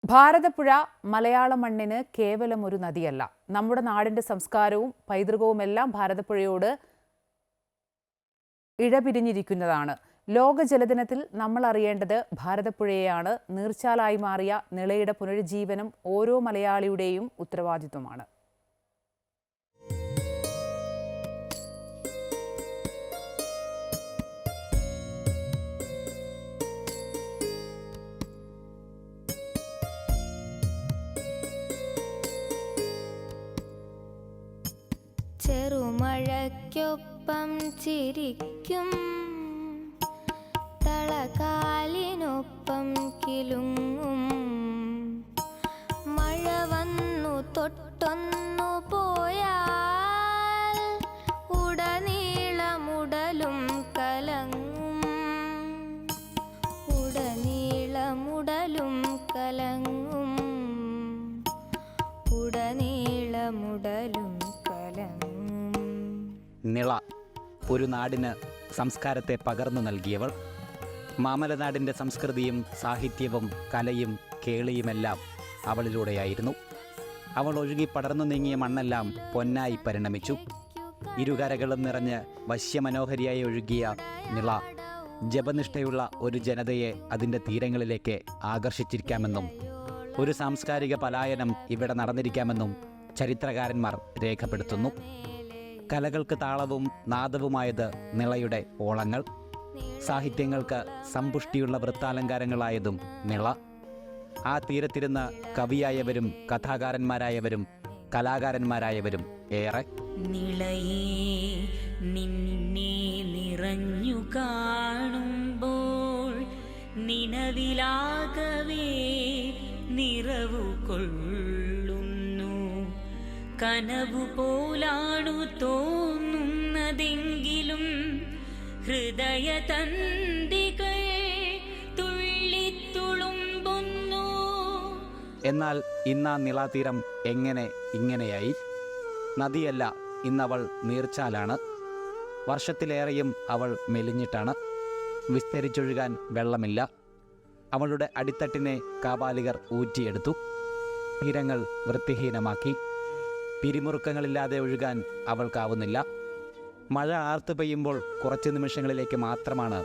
ഭാരതപ്പുഴ മലയാള മണ്ണിന് കേവലം ഒരു നദിയല്ല. നമ്മുടെ നാടിന്റെ സംസ്കാരവും പൈതൃകവുമെല്ലാം ഭാരതപ്പുഴയോട് ഇഴപിരിഞ്ഞിരിക്കുന്നതാണ്. ലോക ജലദിനത്തിൽ നമ്മൾ അറിയേണ്ടത് ഭാരതപ്പുഴയെയാണ്. നീർച്ചാലായി മാറിയ നിളയുടെ പുനരുജ്ജീവനം ഓരോ മലയാളിയുടെയും ഉത്തരവാദിത്വമാണ്. ചെറുമഴയ്ക്കൊപ്പം ചിരിക്കും, തളകാലിനൊപ്പം കിലുങ്ങും. മഴ വന്നു തൊട്ടൊന്നു പോയാൽ ഉടനീളമുടലും കലങ്ങും, ഉടനീളമുടലും കലങ്ങും, ഉടനീളമുടലും കലങ്ങും. നിള ഒരു നാടിന് സംസ്കാരത്തെ പകർന്നു നൽകിയവൾ. മാമലനാടിൻ്റെ സംസ്കൃതിയും സാഹിത്യവും കലയും കേളിയുമെല്ലാം അവളിലൂടെയായിരുന്നു. അവൾ ഒഴുകി പടർന്നു നീങ്ങിയ മണ്ണെല്ലാം പൊന്നായി പരിണമിച്ചു. ഇരുകരകളും നിറഞ്ഞ് വശ്യമനോഹരിയായി ഒഴുകിയ നിള ജപനിഷ്ഠയുള്ള ഒരു ജനതയെ അതിൻ്റെ തീരങ്ങളിലേക്ക് ആകർഷിച്ചിരിക്കാമെന്നും ഒരു സാംസ്കാരിക പലായനം ഇവിടെ നടന്നിരിക്കാമെന്നും ചരിത്രകാരന്മാർ രേഖപ്പെടുത്തുന്നു. കലകൾക്ക് താളവും നാദവുമായത് നിളയുടെ ഓളങ്ങൾ, സാഹിത്യങ്ങൾക്ക് സമ്പുഷ്ടിയുള്ള വൃത്താലങ്കാരങ്ങളായതും നിള. ആ തീരത്തിരുന്ന് കവിയായവരും കഥാകാരന്മാരായവരും കലാകാരന്മാരായവരും ഏറെ. നിളയേ നിന്നെ നിറഞ്ഞു കാണുമ്പോൾ നിലവിലാകവേ നിറവു കൊള്ളുന്നു. കനവു പോലാണു തോന്നുന്നതെങ്കിലും ഹൃദയതന്തികൾ തുള്ളിത്തുളുമ്പുന്നു. എന്നാൽ ഇന്നാ നിളാതീരം എങ്ങനെ ഇങ്ങനെയായി? നദിയല്ല, ഇന്നവൾ നീർച്ചാലാണ്. വർഷത്തിലേറെയും അവൾ മെലിഞ്ഞിട്ടാണ്. വിസ്തരിച്ചൊഴുകാൻ വെള്ളമില്ല. അവളുടെ അടിത്തട്ടിനെ കാപാലികർ ഊറ്റിയെടുത്തു. തീരങ്ങൾ വൃത്തിഹീനമാക്കി. പിരിമുറുക്കങ്ങളില്ലാതെ ഒഴുകാൻ അവൾക്കാവുന്നില്ല. മഴ ആർത്തു പെയ്യുമ്പോൾ കുറച്ച് നിമിഷങ്ങളിലേക്ക് മാത്രമാണ്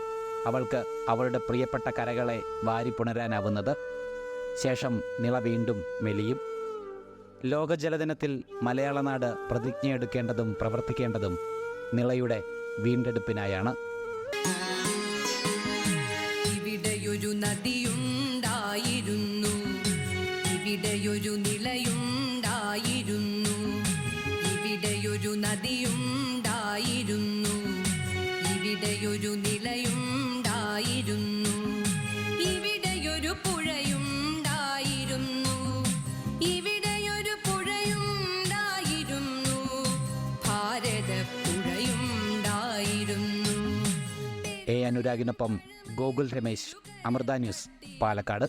അവൾക്ക് അവളുടെ പ്രിയപ്പെട്ട കരകളെ വാരിപ്പുണരാനാവുന്നത്. ശേഷം നിള വീണ്ടും മെലിയും. ലോക ജലദിനത്തിൽ മലയാളനാട് പ്രതിജ്ഞയെടുക്കേണ്ടതും പ്രവർത്തിക്കേണ്ടതും നിളയുടെ വീണ്ടെടുപ്പിനായാണ്. ഇവിടെയൊരു നദിയുണ്ടായിരുന്നു, ഇവിടെയൊരു നിളയുണ്ടായിരുന്നു, ഇവിടെയൊരു നദിയുണ്ടായിരുന്നു, ഇവിടെയൊരു നിളയുണ്ടായിരുന്നു, ഇവിടെയൊരു പുഴയുണ്ടായിരുന്നു, ഇവിടെയൊരു പുഴയുണ്ടായിരുന്നു, ഭാരതപ്പുഴയുണ്ടായിരുന്നു. എ അനുരാഗിനൊപ്പം ഗോകുൽ രമേശ്, അമൃത ന്യൂസ്, പാലക്കാട്.